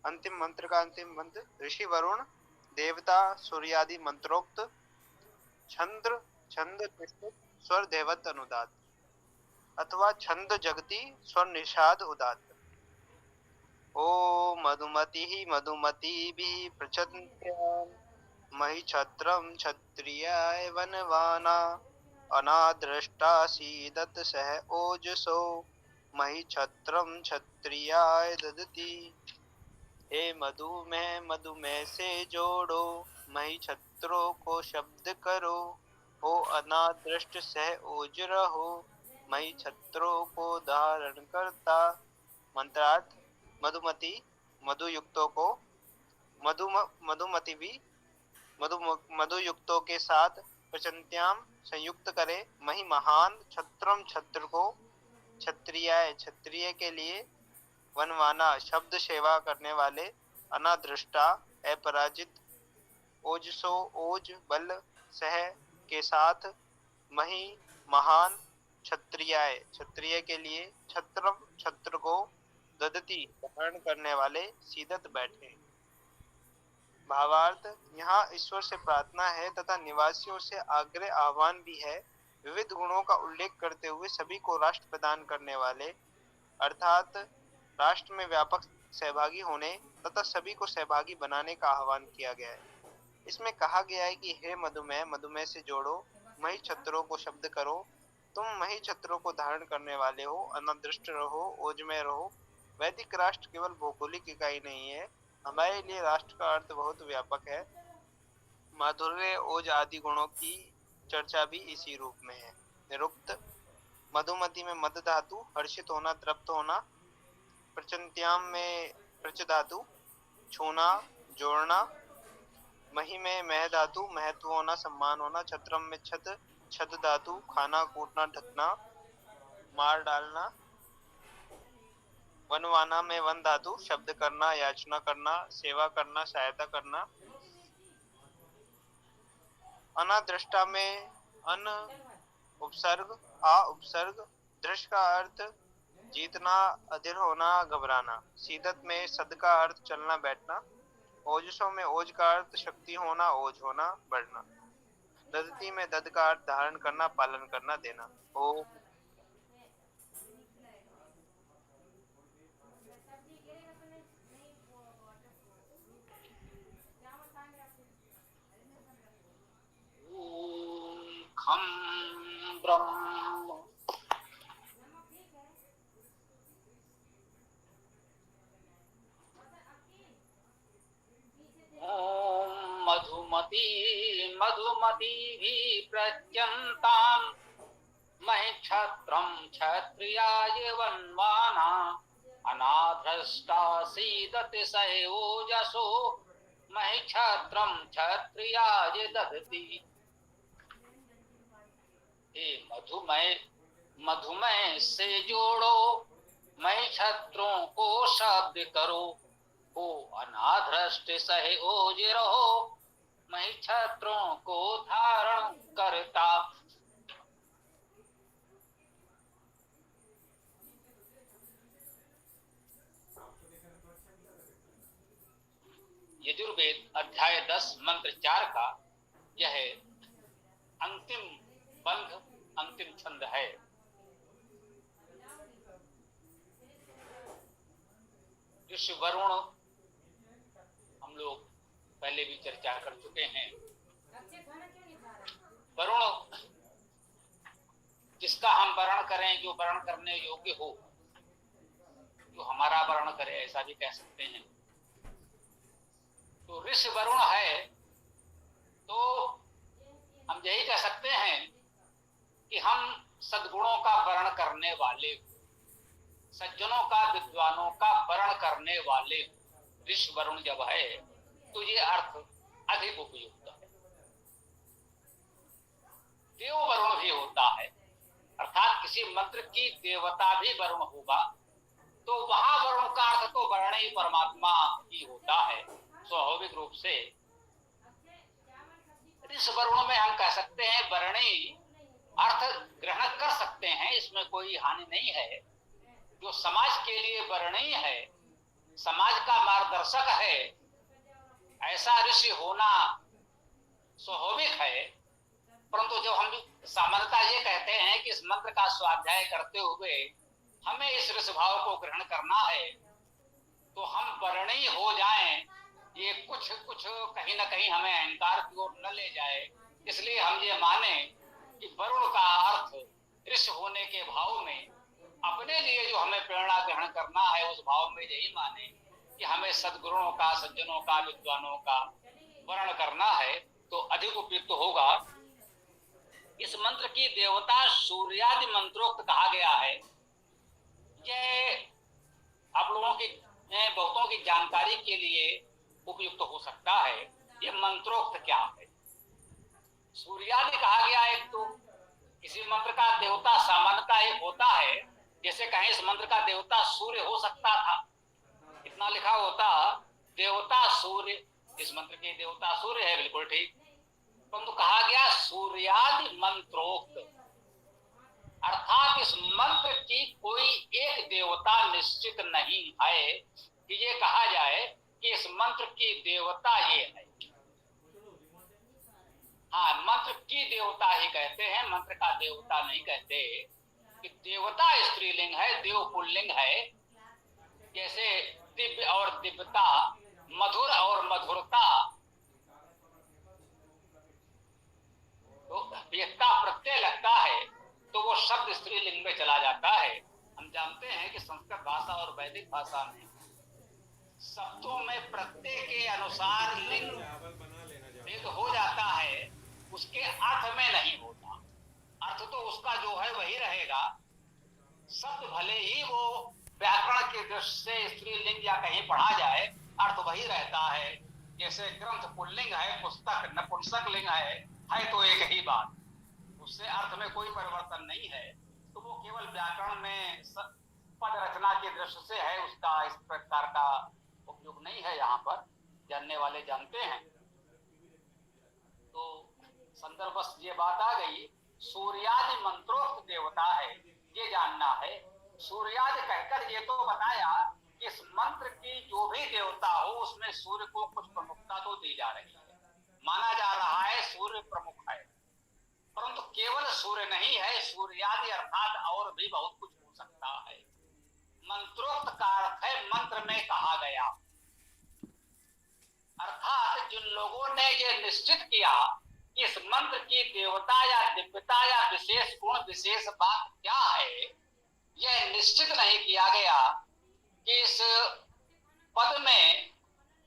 अंतिम मंत्र का अंतिम मंत्र ऋषि वरुण देवता सूर्यादि मंत्रोक्त छंद छंद निश्चित स्वर देवत अनुदात अथवा छंद जगति स्वर निषाद उदात। ओ मधुमति मधुमती प्रचन्त्याम मही छत्रम क्षत्रियाय वनवाना अनादृष्टा सीदत सह ओजसो मही छत्रम क्षत्रियाय ददति। हे मधुमेह से जोड़ो मही छत्रों को शब्द करो। हो अनादृष्ट सह ओज रहो मही छत्रों को धारण करता। मंत्रार्थ मधुमति मधुयुक्तों को मधुमति भी मधुयुक्तों के साथ प्रचंत्याम संयुक्त करे। मही महान छत्रम छत्र को क्षत्रियाय क्षत्रिय के लिए वनवाना शब्द सेवा करने वाले अनादृष्टा अपराजित ओजसो ओज बल सह के साथ मही महान क्षत्रियाय क्षत्रिय के लिए छत्रम छत्र को ददती धारण करने वाले सीदत बैठे। भावार्थ यहाँ ईश्वर से प्रार्थना है तथा निवासियों से आग्रह आह्वान भी है। विविध गुणों का उल्लेख करते हुए सभी को राष्ट्र प्रदान करने वाले अर्थात राष्ट्र में व्यापक सहभागी होने तथा सभी को सहभागी बनाने का आह्वान किया गया है। इसमें कहा गया है कि हे मधुमेह मधुमेह से जोड़ो मही छत्रों को शब्द करो। तुम मही छत्रों को धारण करने वाले हो। अनादृष्ट रहो ओज में रहो। वैदिक राष्ट्र केवल भौगोलिक इकाई नहीं है। हमारे लिए राष्ट्र का अर्थ बहुत व्यापक है। माधुर्य ओज आदि गुणों की चर्चा भी इसी रूप में है। निरुक्त मधुमति में मद धातु हर्षित होना तृप्त होना। प्रचंत्याम में प्रच धातु छूना जोड़ना। मही में मह धातु महत्व होना सम्मान होना। छत्रम में छद छद धातु खाना कूटना ढकना मार डालना। वनवाना में वन धातु शब्द करना याचना करना सेवा करना सहायता करना। अनादृष्टा में अन उपसर्ग आ उपसर्ग। दृष्ट का अर्थ जीतना अधीर होना घबराना। सीदत में सद का अर्थ चलना बैठना। ओजसों में ओज का अर्थ शक्ति होना ओज होना बढ़ना। ददती में दद का अर्थ धारण करना पालन करना देना। ओ खम ब्रह्म मधुमती मधुमती प्रत्यंताम महि क्षत्रम क्षत्रियाय वन्वाना अनाधृष्टा सीदति सयोजसो महि क्षत्रम क्षत्रियाय दधति। हे मधुमेह से जोड़ो महि छत्रों को शब्द करो। हो अनाधृष्ट सहे ओज रहो महि छत्रों को धारण करता। यजुर्वेद अध्याय 10 मंत्र 4 का यह अंतिम बंध अंतिम छंद है। ऋषि वरुण हम लोग पहले भी चर्चा कर चुके हैं। वरुण जिसका हम वर्ण करें जो वर्ण करने योग्य हो जो हमारा वर्ण करे ऐसा भी कह सकते हैं। तो ऋषि वरुण है तो हम यही कह सकते हैं कि हम सद्गुणों का वर्ण करने वाले सज्जनों का विद्वानों का वर्ण करने वाले ऋषि वरुण जब है तो ये अर्थ अधिक उपयुक्त है। देव वरुण भी होता है अर्थात किसी मंत्र की देवता भी वरुण होगा तो वहां वरुण का अर्थ तो वर्णी परमात्मा ही होता है स्वाभाविक रूप से। इस वरुण में हम कह सकते हैं वर्णी अर्थ ग्रहण कर सकते हैं इसमें कोई हानि नहीं है। जो समाज के लिए वर्णी है समाज का मार्गदर्शक है, ऐसा ऋषि होना स्वाभाविक है। परंतु जब हम सामान्यता ये कहते हैं कि इस मंत्र का स्वाध्याय करते हुए हमें इस ऋषि भाव को ग्रहण करना है, तो हम वर्णी हो जाएं, ये कुछ कुछ कहीं ना कहीं हमें अहंकार की ओर न ले जाए। इसलिए हम ये माने कि वरुण का अर्थ ऋषि होने के भाव में अपने लिए जो हमें प्रेरणा ग्रहण करना है, उस भाव में यही माने कि हमें सद्गुरुओं का, सज्जनों का, विद्वानों का वर्ण करना है, तो अधिक उपयुक्त होगा। इस मंत्र की देवता सूर्यादि मंत्रोक्त कहा गया है। यह आप लोगों की बहुतों की जानकारी के लिए उपयुक्त हो सकता है। ये मंत्रोक्त क्या है? सूर्यादि कहा गया। एक तो किसी मंत्र का देवता सामान्यता एक होता है, जैसे कहें इस मंत्र का देवता सूर्य हो सकता था, इतना लिखा होता देवता सूर्य, इस मंत्र के देवता सूर्य है, बिल्कुल ठीक। परंतु कहा गया सूर्यादि मंत्रोक्त, अर्थात इस मंत्र की कोई एक देवता निश्चित नहीं है कि ये कहा जाए कि इस मंत्र की देवता ये है। हाँ, मंत्र की देवता ही कहते हैं, मंत्र का देवता नहीं कहते। कि देवता स्त्रीलिंग है, देव पुल्लिंग है। जैसे दिव्य और दिव्यता, मधुर और मधुरता, तो व्यक्ता प्रत्यय लगता है तो वो शब्द स्त्रीलिंग में चला जाता है। हम जानते हैं कि संस्कृत भाषा और वैदिक भाषा में शब्दों में प्रत्यय के अनुसार लिंग भेद हो जाता है, उसके अर्थ में नहीं होता। अर्थ तो उसका जो है वही रहेगा। शब्द भले ही वो व्याकरण के दृष्टि से स्त्रीलिंग या कहीं पढ़ा जाए, अर्थ वही रहता है। जैसे ग्रंथ पुल्लिंग है, पुस्तक नपुंसक लिंग है तो एक ही बात, उससे अर्थ में कोई परिवर्तन नहीं है। तो वो केवल व्याकरण में पद रचना की दृष्टि से है, उसका इस प्रकार का उपयोग नहीं है। यहाँ पर जानने वाले जानते हैं। तो संदर्भस्थ ये बात आ गई। सूर्यादि मंत्रोक्त देवता है, ये जानना है। सूर्यादि कहकर ये तो बताया कि इस मंत्र की जो भी देवता हो उसमें सूर्य को कुछ प्रमुखता तो दी जा रही है, माना जा रहा है सूर्य प्रमुख है। परंतु केवल सूर्य नहीं है, सूर्यादि अर्थात और भी बहुत कुछ हो सकता है। मंत्रोक्त का अर्थ है मंत्र में कहा गया, अर्थात जिन लोगों ने ये निश्चित किया कि इस मंत्र की देवता या दिव्यता या विशेष गुण विशेष बात क्या है, यह निश्चित नहीं किया गया कि इस पद में,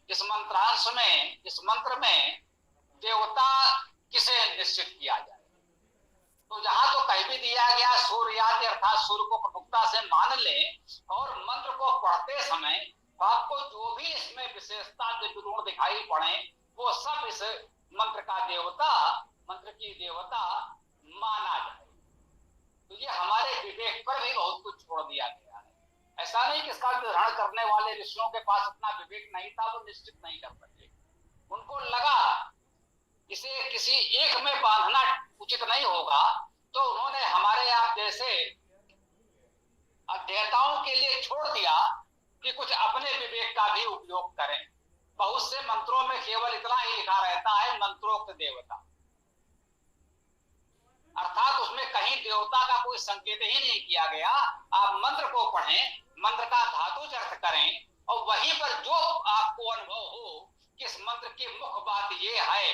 इस मंत्रांश में, इस मंत्र में देवता किसे निश्चित किया जाए। तो जहां तो कह भी दिया गया सूर्यादि अर्थात सूर्य को प्रमुखता से मान ले, और मंत्र को पढ़ते समय आपको जो भी इसमें विशेषता दिव्य गुण दिखाई पड़े, वो सब इस मंत्र का देवता, मंत्र की देवता माना जाए। तो ये हमारे विवेक पर भी बहुत कुछ छोड़ दिया गया है। ऐसा नहीं कि इसका ग्रहण करने वाले ऋषियों के पास इतना विवेक नहीं था, वो निश्चित नहीं कर सके। उनको लगा इसे किसी एक में बांधना उचित नहीं होगा, तो उन्होंने हमारे आप जैसे अध्येताओं के लिए छोड़ दिया कि कुछ अपने विवेक का भी उपयोग करें। बहुत से मंत्रों में केवल इतना ही लिखा रहता है मंत्रोक्त देवता, अर्थात उसमें कहीं देवता का कोई संकेत ही नहीं किया गया। आप मंत्र को पढ़ें, मंत्र का धातुज अर्थ करें, और वहीं पर जो आपको अनुभव हो कि इस मंत्र की मुख्य बात ये है,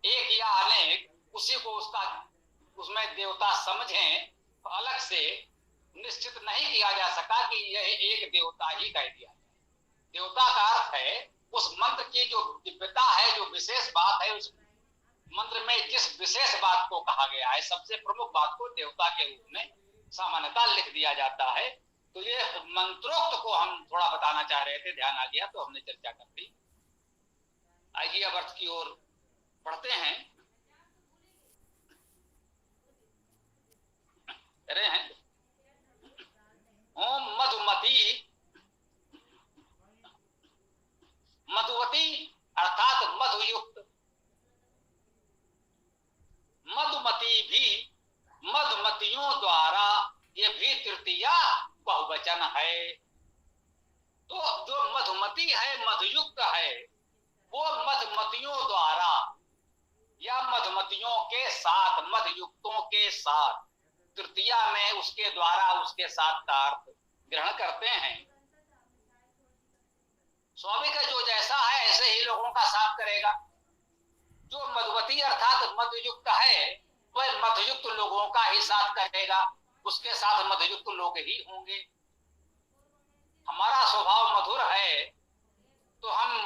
एक या अनेक, उसी को उसमें देवता समझें। तो अलग से निश्चित नहीं किया जा सका कि यह एक देवता ही कह दिया जाए। देवता का अर्थ है उस मंत्र की जो दिव्यता है, जो विशेष बात है, उस मंत्र में जिस विशेष बात को कहा गया है, सबसे प्रमुख बात को देवता के रूप में सामान्यता लिख दिया जाता है। तो ये मंत्रोक्त को हम थोड़ा बताना चाह रहे थे, ध्यान आ गया तो हमने चर्चा कर दी। आइए अब अर्थ की ओर पढ़ते हैं। कह रहे हैं ओम मधुमती, मधुवती अर्थात मधुयुक्त, मधुमती भी मधुमतियों द्वारा, ये भी तृतीया बहुवचन है। तो जो मधुमती मधयुक्त है वो मधमतियों द्वारा या मधमतियों के साथ, मधयुक्तों के साथ, तृतीया में उसके द्वारा, उसके साथ का अर्थ ग्रहण करते हैं। स्वामी का जो जैसा है ऐसे ही लोगों का साथ करेगा। जो मधुवती अर्थात मधयुक्त है वह मधयुक्त लोगों का ही साथ करेगा, उसके साथ मधयुक्त लोग ही होंगे। हमारा स्वभाव मधुर है तो हम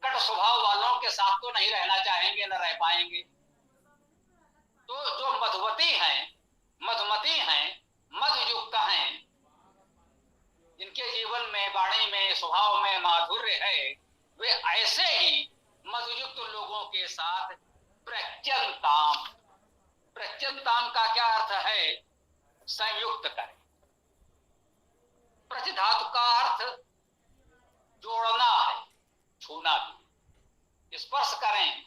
कट स्वभाव वालों के साथ तो नहीं रहना चाहेंगे, न रह पाएंगे। तो जो मधुवती हैं, मधुमती हैं, मधयुक्त हैं, जिनके जीवन में, वाणी में, स्वभाव में माधुर्य है, वे ऐसे ही मधुयुक्त लोगों के साथ प्रत्यंताम, प्रत्यंताम का क्या अर्थ है? संयुक्त करें। प्रच धातु का अर्थ जोड़ना है, छूना भी, स्पर्श करें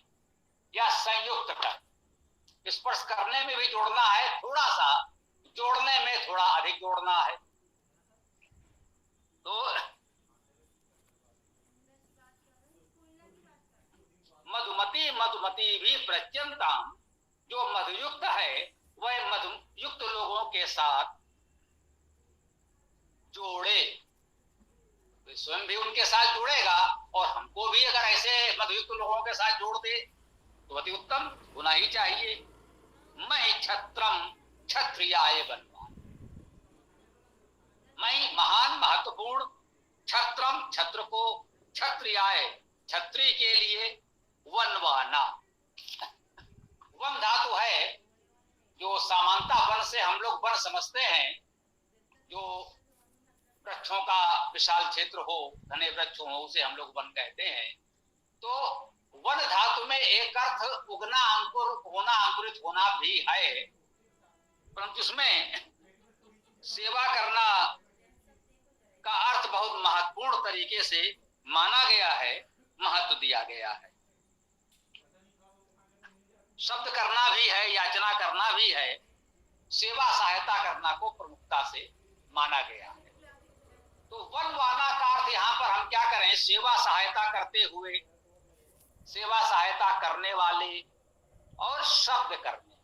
या संयुक्त करें। स्पर्श करने में भी जोड़ना है थोड़ा सा, जोड़ने में थोड़ा अधिक जोड़ना है। तो मधुमती, मधुमती भी प्रत्यंताम, जो मधुयुक्त है वह मधुयुक्त लोगों के साथ जोड़े, स्वयं भी उनके साथ जुड़ेगा और हमको भी अगर ऐसे मधुयुक्त लोगों के साथ जोड़ दे तो अति उत्तम, होना ही चाहिए। मैं छत्रम क्षत्रियाय बनवा, मैं महान महत्वपूर्ण, छत्रम छत्र को, क्षत्रियाय क्षत्रिय के लिए, वनवाना, वन धातु है जो सामान्यतः वन से हम लोग वन समझते हैं, जो वृक्षों का विशाल क्षेत्र हो, घने वृक्ष हो, उसे हम लोग वन कहते हैं। तो वन धातु में एक अर्थ उगना, अंकुर होना, अंकुरित होना भी है, परंतु इसमें सेवा करना का अर्थ बहुत महत्वपूर्ण तरीके से माना गया है, महत्व दिया गया है। शब्द करना भी है, याचना करना भी है, सेवा सहायता करना को प्रमुखता से माना गया है। तो वनवाना का अर्थ यहां पर हम क्या करें? सेवा सहायता करते हुए, सेवा सहायता करने वाले और शब्द करने,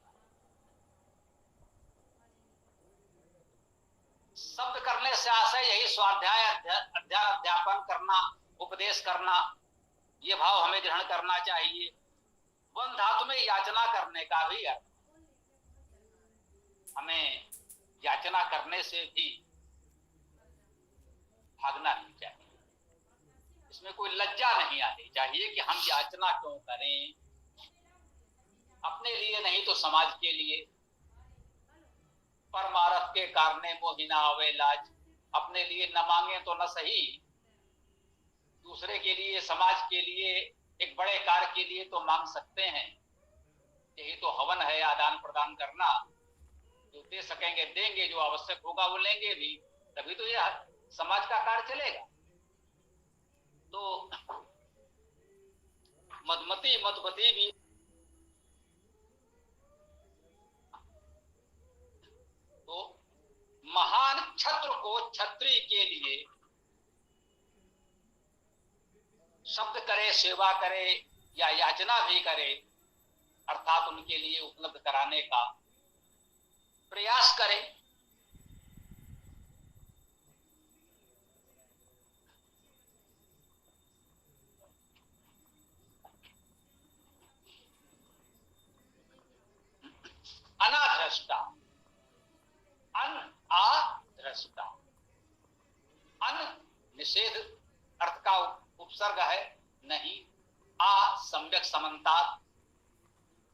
शब्द करने से आशय यही स्वाध्याय, अध्ययन, अध्यापन करना, उपदेश करना, ये भाव हमें ग्रहण करना चाहिए। वन धातु में याचना करने का भी अर्थ, हमें याचना करने से भी भागना नहीं चाहिए, इसमें कोई लज्जा नहीं आनी चाहिए कि हम याचना क्यों करें, अपने लिए नहीं तो समाज के लिए। परमारथ के कारणे मोहिना आवे लाज, अपने लिए न मांगे तो न सही, दूसरे के लिए, समाज के लिए, एक बड़े कार्य के लिए तो मांग सकते हैं। यही तो हवन है, आदान प्रदान करना। जो दे सकेंगे देंगे, जो आवश्यक होगा वो लेंगे भी, तभी तो यह समाज का कार्य चलेगा। तो मधुमती, मधुमती भी तो महान छत्र को क्षत्रिय के लिए शब्द करे, सेवा करे या याचना भी करे, अर्थात उनके लिए उपलब्ध कराने का प्रयास करे। अनाधृष्टा, अन आधृष्टा, अन निषेध अर्थ का उपसर्ग है, नहीं, आ सम्यक समन्तात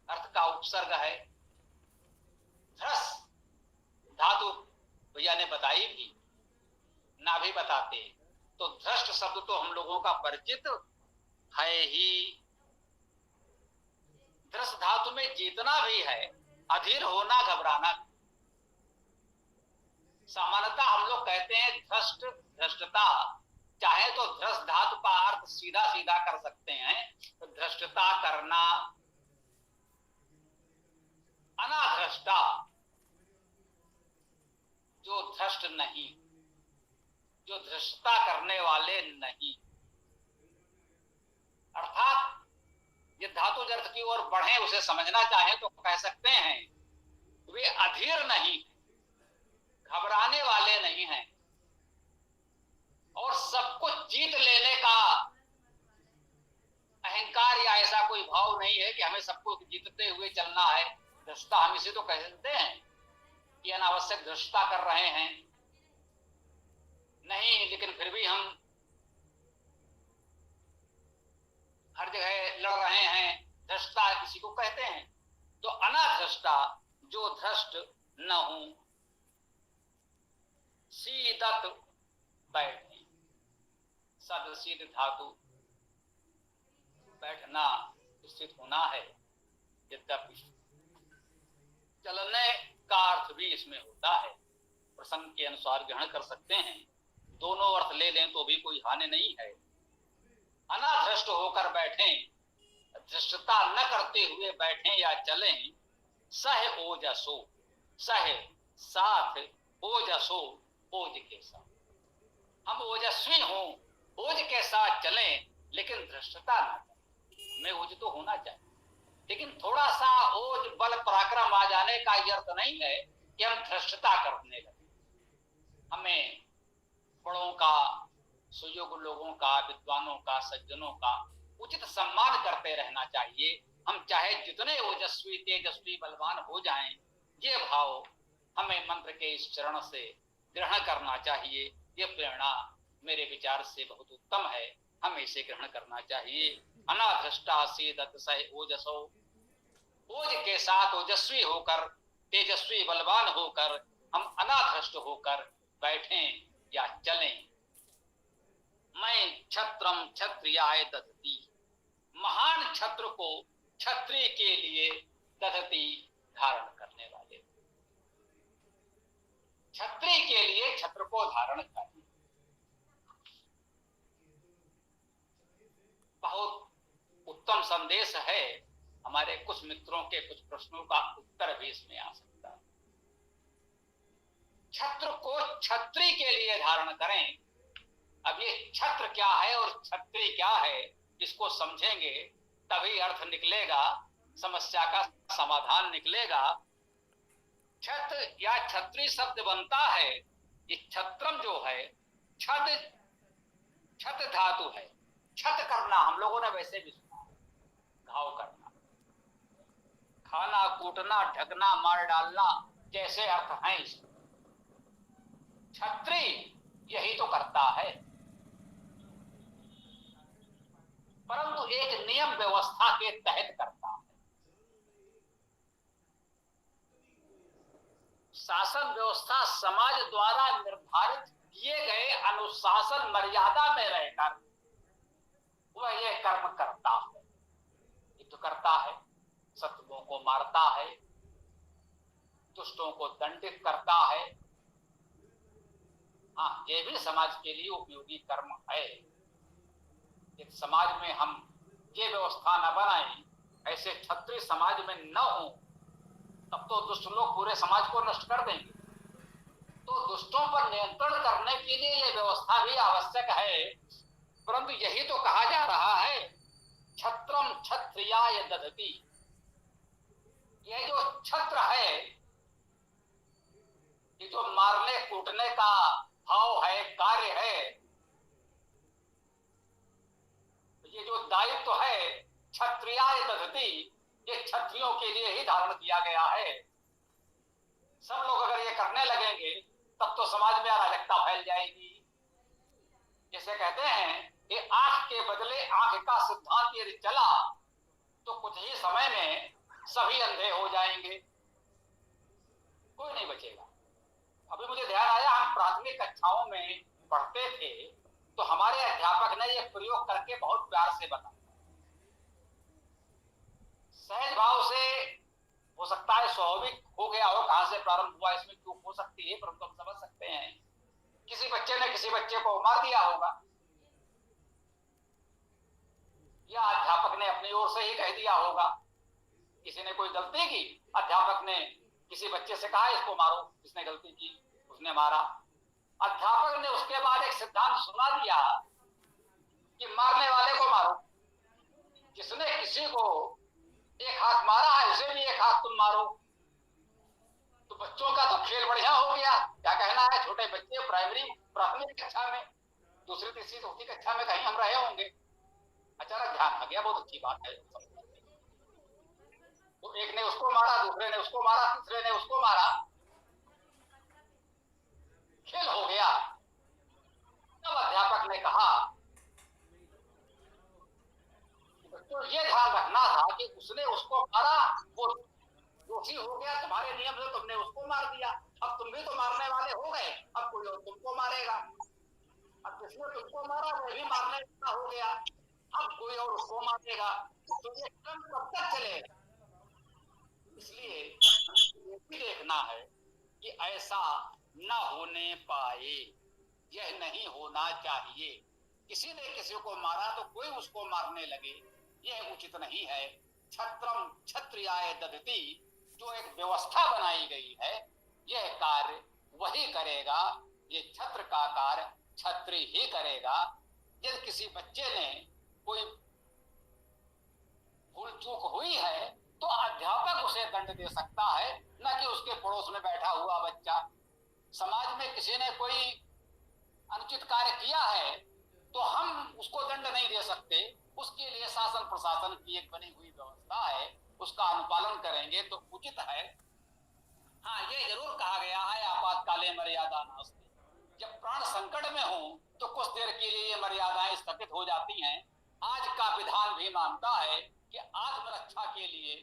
अर्थ का उपसर्ग है। ध्रस धातु भैया ने बताई भी, ना भी बताते तो ध्रष्ट शब्द तो हम लोगों का परिचित है ही। ध्रस धातु में जीतना भी है, अधीर होना, घबराना। सामान्यतः हम लोग कहते हैं ध्रष्ट, धृष्टता, चाहे तो ध्रस धातु का अर्थ सीधा सीधा कर सकते हैं, तो धृष्टता करना। अनाधृष्टा, जो धृष्ट नहीं, जो धृष्टता करने वाले नहीं। चाहें, उसे समझना चाहें तो कह सकते हैं वे अधीर नहीं, घबराने वाले नहीं हैं, और सब कुछ जीत लेने का अहंकार या ऐसा कोई भाव नहीं है कि हमें सब कुछ जीतते हुए चलना है। धृष्टता हम इसे तो कह सकते हैं कि अनावश्यक धृष्टता कर रहे हैं, नहीं, लेकिन फिर भी हम हर जगह लड़ रहे हैं, धृष्टता किसी को कहते हैं। तो अनाधृष्टा, जो धृष्ट न हो, सीदत बैठे, सद सीध धातु बैठना, स्थित होना है। यद्यपि चलने का अर्थ भी इसमें होता है, प्रसंग के अनुसार ग्रहण कर सकते हैं, दोनों अर्थ ले लें तो भी कोई हानि नहीं है। अनाधृष्ट होकर बैठें, धृष्टता न करते हुए बैठें या चलें, सह ओजसो, सह साथ, ओजसो ओज के साथ, हम ओजस्वी हों, ओज के साथ चलें, लेकिन धृष्टता न करें। हमें ओज तो होना चाहिए, लेकिन थोड़ा सा ओज बल पराक्रम आ जाने का यह अर्थ नहीं है कि हम धृष्टता करने लगे। हमें बड़ों का, सुयोग्य लोगों का, विद्वानों का, सज्जनों का उचित सम्मान करते रहना चाहिए। हम चाहे जितने ओजस्वी, तेजस्वी, बलवान हो जाएं, ये भाव हमें मंत्र के इस चरण से ग्रहण करना चाहिए। ये प्रेरणा मेरे विचार से बहुत उत्तम है, हमें इसे ग्रहण करना चाहिए। अनाधृष्टा सीदत सह ओजसो, ओज के साथ ओजस्वी होकर, तेजस्वी बलवान होकर हम अनाधृष्ट होकर बैठें या चलें। मैं छत्रम क्षत्रियाय दधती, महान छत्र को क्षत्रिय के लिए दधती, धारण करने वाले, क्षत्रिय के लिए छत्र को धारण करने। बहुत उत्तम संदेश है। हमारे कुछ मित्रों के कुछ प्रश्नों का उत्तर भी इसमें आ सकता है। छत्र को क्षत्रिय के लिए धारण करें। अब ये छत्र क्या है और क्षत्रिय क्या है, इसको समझेंगे तभी अर्थ निकलेगा, समस्या का समाधान निकलेगा। छत्र या क्षत्रिय शब्द बनता है, ये छत्रम जो है, छद, छत धातु है, छत करना, हम लोगों ने वैसे भी सुना, घाव करना, खाना, कूटना, ढकना, मार डालना, जैसे अर्थ हैं इसमें। क्षत्रिय यही तो करता है, परंतु एक नियम व्यवस्था के तहत करता है। शासन व्यवस्था समाज द्वारा निर्धारित किए गए अनुशासन मर्यादा में रहकर वह यह कर्म करता है। युद्ध करता है, शत्रुओं को मारता है, दुष्टों को दंडित करता है। हाँ, ये भी समाज के लिए उपयोगी कर्म है। यदि समाज में हम ये व्यवस्था न बनाएं, ऐसे क्षत्रिय समाज में न हो, तब तो दुष्ट लोग पूरे समाज को नष्ट कर देंगे। तो दुष्टों पर नियंत्रण करने के लिए यह व्यवस्था भी आवश्यक है, परंतु यही तो कहा जा रहा है, छत्रम क्षत्रियाय दधती। यह जो छत्र है, ये जो मारने कूटने का भाव है, कार्य है, ये जो दायित्व है, क्षत्रियाय दधती, ये क्षत्रियों के लिए ही धारण किया गया है। सब लोग अगर ये करने लगेंगे तब तो समाज में अराजकता फैल जाएगी। जैसे कहते हैं कि आंख के बदले आंख का सिद्धांत यदि चला तो कुछ ही समय में सभी अंधे हो जाएंगे, कोई नहीं बचेगा। अभी मुझे ध्यान आया, हम प्राथमिक कक्षाओं में पढ़ते थे तो हमारे अध्यापक ने यह प्रयोग करके बहुत प्यार से बताया। सहज भाव से हो सकता है, स्वाभाविक हो गया हो, कहां से प्रारंभ हुआ इसमें क्यों हो सकती है, परंतु हम समझ सकते हैं। किसी बच्चे ने किसी बच्चे को मार दिया होगा, या अध्यापक ने अपनी ओर से ही कह दिया होगा। किसी ने कोई गलती की, अध्यापक ने किसी बच्चे से कहा इसको मारो, इसने गलती की, उसने मारा। अध्यापक ने उसके बाद एक सिद्धांत सुना दिया कि मारने वाले को मारो। जिसने किसी को एक हाथ मारा है, उसे भी एक हाथ तुम मारो। तो बच्चों का तो खेल बढ़िया हो गया। क्या कहना है, छोटे बच्चे प्राथमिक कक्षा में, दूसरी तीसरी चौथी कक्षा में कहीं हम रहे होंगे, अचानक ध्यान आ गया, बहुत अच्छी बात है। तो एक ने उसको मारा, दूसरे ने उसको मारा, तीसरे ने उसको मारा, खेल हो गया। तब अध्यापक ने कहा तो ये ध्यान रखना था कि उसने उसको मारा, वो दोषी हो गया, तुम्हारे नियम से तुमने उसको मार दिया, अब तुम भी तो मारने वाले हो गए, अब कोई और तुमको मारेगा। अब जिसने तुमको मारा वो भी मारने वाला हो गया, अब कोई और उसको मारेगा, तो ये क्रम कब तक चलेगा? इसलिए ये भी देखना है कि ऐसा न होने पाए, यह नहीं होना चाहिए। किसी ने किसी को मारा तो कोई उसको मारने लगे, यह उचित नहीं है। छत्रम क्षत्रियाय दधति, जो एक व्यवस्था बनाई गई है, यह कार्य वही करेगा, ये छत्र का कार्य छत्री ही करेगा। यदि किसी बच्चे ने कोई भूल चूक हुई है तो अध्यापक उसे दंड दे सकता है, न कि उसके पड़ोस में बैठा हुआ बच्चा। समाज में किसी ने कोई अनुचित कार्य किया है तो हम उसको दंड नहीं दे सकते, उसके लिए शासन प्रशासन की एक बनी हुई व्यवस्था है, उसका अनुपालन करेंगे तो उचित है। हाँ, ये जरूर कहा गया है आपातकाले मर्यादा नास्ति, जब प्राण संकट में हो तो कुछ देर के लिए ये मर्यादाएं स्थगित हो जाती हैं। आज का विधान भी मानता है कि आत्मरक्षा के लिए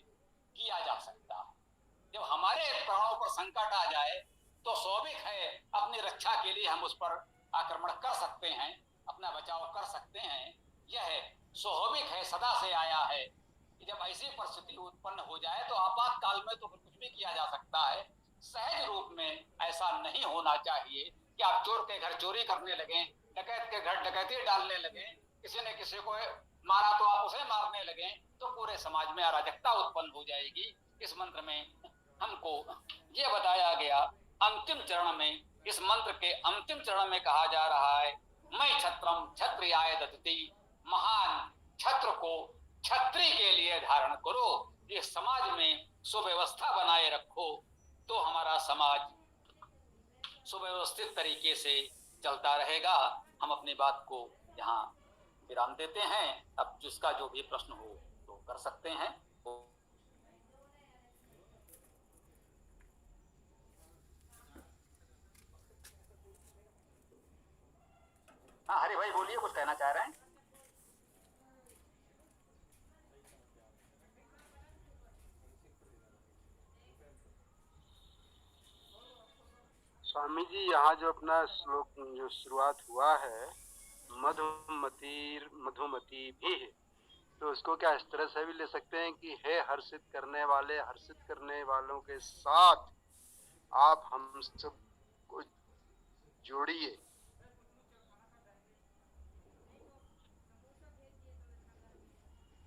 किया जा सकता है। जब हमारे प्राणों पर संकट आ जाए तो स्वाभाविक है अपनी रक्षा के लिए हम उस पर आक्रमण कर सकते हैं, अपना बचाव कर सकते हैं। यह स्वाभाविक है, सदा से आया है कि जब ऐसी परिस्थिति उत्पन्न हो जाए तो आपातकाल में तो कुछ भी किया जा सकता है। सहज रूप में ऐसा नहीं होना चाहिए कि आप चोर के घर चोरी करने लगे, डकैत के घर डकैती डालने लगे, किसी ने किसी को मारा तो आप उसे मारने लगे, तो पूरे समाज में अराजकता उत्पन्न हो जाएगी। इस मंत्र में हमको ये बताया गया, अंतिम चरण में, इस मंत्र के अंतिम चरण में कहा जा रहा है, मैं छत्रम क्षत्रियाय दधति, महान छत्र को छत्री के लिए धारण करो, ये समाज में सुव्यवस्था बनाए रखो, तो हमारा समाज सुव्यवस्थित तरीके से चलता रहेगा। हम अपनी बात को यहाँ विराम देते हैं। अब जिसका जो भी प्रश्न हो तो कर सकते हैं। हाँ हरि भाई बोलिए, कुछ कहना चाह रहे हैं? स्वामी जी, यहाँ जो अपना श्लोक जो शुरुआत हुआ है, मधुमती भी है, तो उसको क्या इस तरह से भी ले सकते हैं कि हे हर्षित करने वालों के साथ आप हम सब को जोड़िए।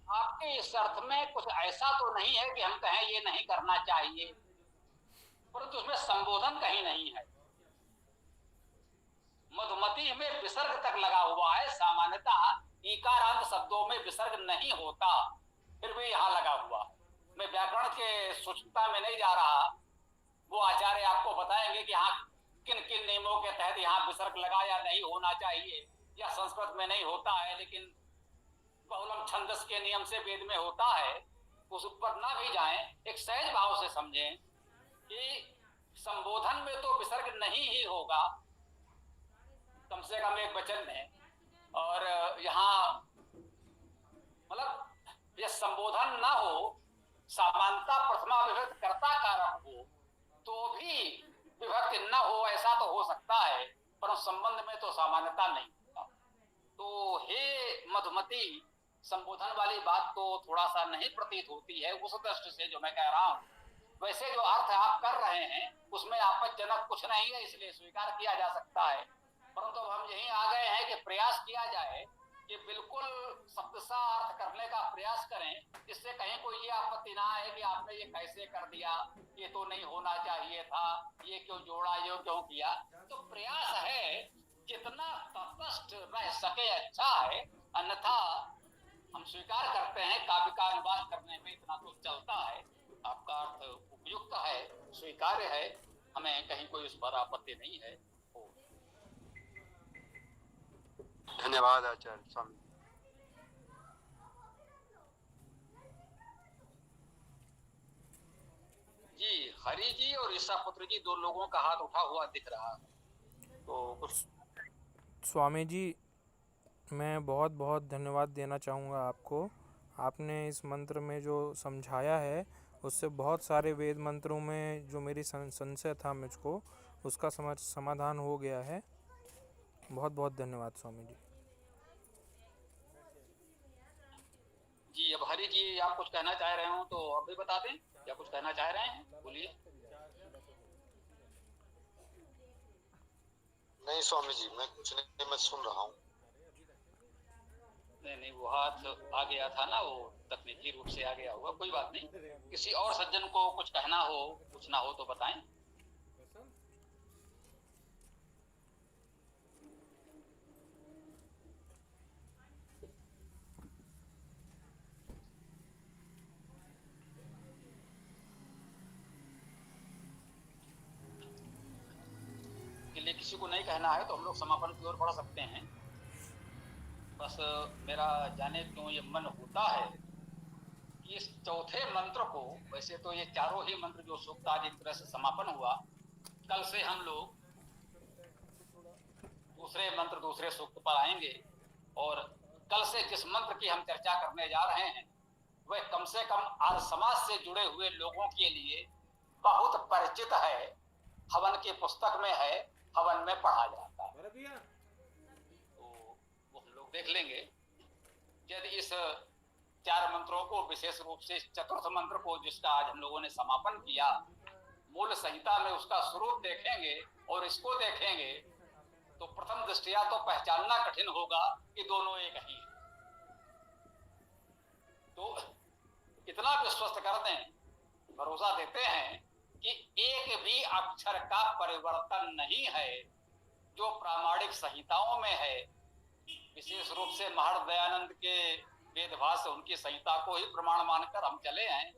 आपके इस अर्थ में कुछ ऐसा तो नहीं है कि हम कहें ये नहीं करना चाहिए, परंतु उसमें संबोधन कहीं नहीं है। मधुमती में विसर्ग तक लगा हुआ है, सामान्यतः ईकारांत शब्दों में विसर्ग नहीं होता, फिर भी यहाँ लगा हुआ। मैं व्याकरण के सूक्ष्मता में नहीं जा रहा, वो आचार्य आपको बताएंगे कि यहाँ किन किन नियमों के तहत यहाँ विसर्ग लगा या नहीं होना चाहिए, या संस्कृत में नहीं होता है लेकिन बहुलम छंदस के नियम से वेद में होता है। उस ऊपर ना भी जाएं, एक सहज भाव से समझें कि संबोधन में तो विसर्ग नहीं ही होगा, कम से कम एक वचन में, और यहाँ मतलब ये संबोधन ना हो, समानता प्रथमा विभक्त कर्ता कारक हो तो भी विभक्ति न हो, ऐसा तो हो सकता है, पर संबंध में तो सामान्यता नहीं होता। तो हे मधुमती, संबोधन वाली बात तो थोड़ा सा नहीं प्रतीत होती है उस दृष्टि से जो मैं कह रहा हूँ। वैसे जो अर्थ आप कर रहे हैं उसमें आपत्तिजनक कुछ नहीं है, इसलिए स्वीकार किया जा सकता है। परंतु तो हम यही आ गए हैं कि प्रयास किया जाए कि बिल्कुल शब्दशः अर्थ करने का प्रयास करें, इससे कहीं कोई ये आपत्ति ना है कि आपने ये कैसे कर दिया, ये तो नहीं होना चाहिए था, ये क्यों जोड़ा, ये क्यों किया। तो प्रयास है जितना तटस्थ रह सके अच्छा है, अन्यथा हम स्वीकार करते हैं, काव्य का अनुवाद करने में इतना तो चलता है, आपका अर्थ उपयुक्त है, स्वीकार्य है, हमें कहीं कोई उस पर आपत्ति नहीं है। धन्यवाद आचार्य स्वामी। जी, हरि जी और ईशापुत्र जी, दो लोगों का हाथ उठा हुआ दिख रहा है, तो कुछ। स्वामी जी, मैं बहुत बहुत धन्यवाद देना चाहूँगा आपको। आपने इस मंत्र में जो समझाया है उससे बहुत सारे वेद मंत्रों में जो मेरी संशय था मुझको, उसका समाधान हो गया है। बहुत बहुत धन्यवाद स्वामी जी। जी, अब हरि जी आप कुछ कहना चाह रहे हो तो अब भी बता दें, या कुछ कहना चाह रहे हैं, बोलिए। नहीं स्वामी जी, मैं कुछ नहीं, मैं सुन रहा हूँ। नहीं, वो हाथ आ गया था ना, वो तकनीकी रूप से आ गया होगा, कोई बात नहीं। किसी और सज्जन को कुछ कहना हो, पूछना हो तो बताएं। के लिए किसी को नहीं कहना है तो हम लोग समापन की ओर बढ़ सकते हैं। बस मेरा जाने क्यों ये मन होता है कि इस चौथे मंत्र को, वैसे तो ये चारों ही मंत्र जो सूक्त आज एक तरह से समापन हुआ, कल से हम लोग दूसरे मंत्र दूसरे सूक्त पर आएंगे, और कल से जिस मंत्र की हम चर्चा करने जा रहे हैं वह कम से कम आज समाज से जुड़े हुए लोगों के लिए बहुत परिचित है, हवन की पुस्तक में है, हवन में पढ़ा जाता है, तो वो हम लोग देख लेंगे। यदि इस चार मंत्रों को, विशेष रूप से चतुर्थ मंत्र को जिसका आज हम लोगों ने समापन किया, मूल संहिता में उसका स्वरूप देखेंगे और इसको देखेंगे तो प्रथम दृष्टिया तो पहचानना कठिन होगा कि दोनों एक ही है। तो इतना विश्वस्त कर दें, भरोसा देते हैं कि एक भी अक्षर का परिवर्तन नहीं है जो प्रामाणिक संहिताओं में है। विशेष रूप से महर्षि दयानंद के वेदभाष्य, उनकी संहिता को ही प्रमाण मानकर हम चले हैं।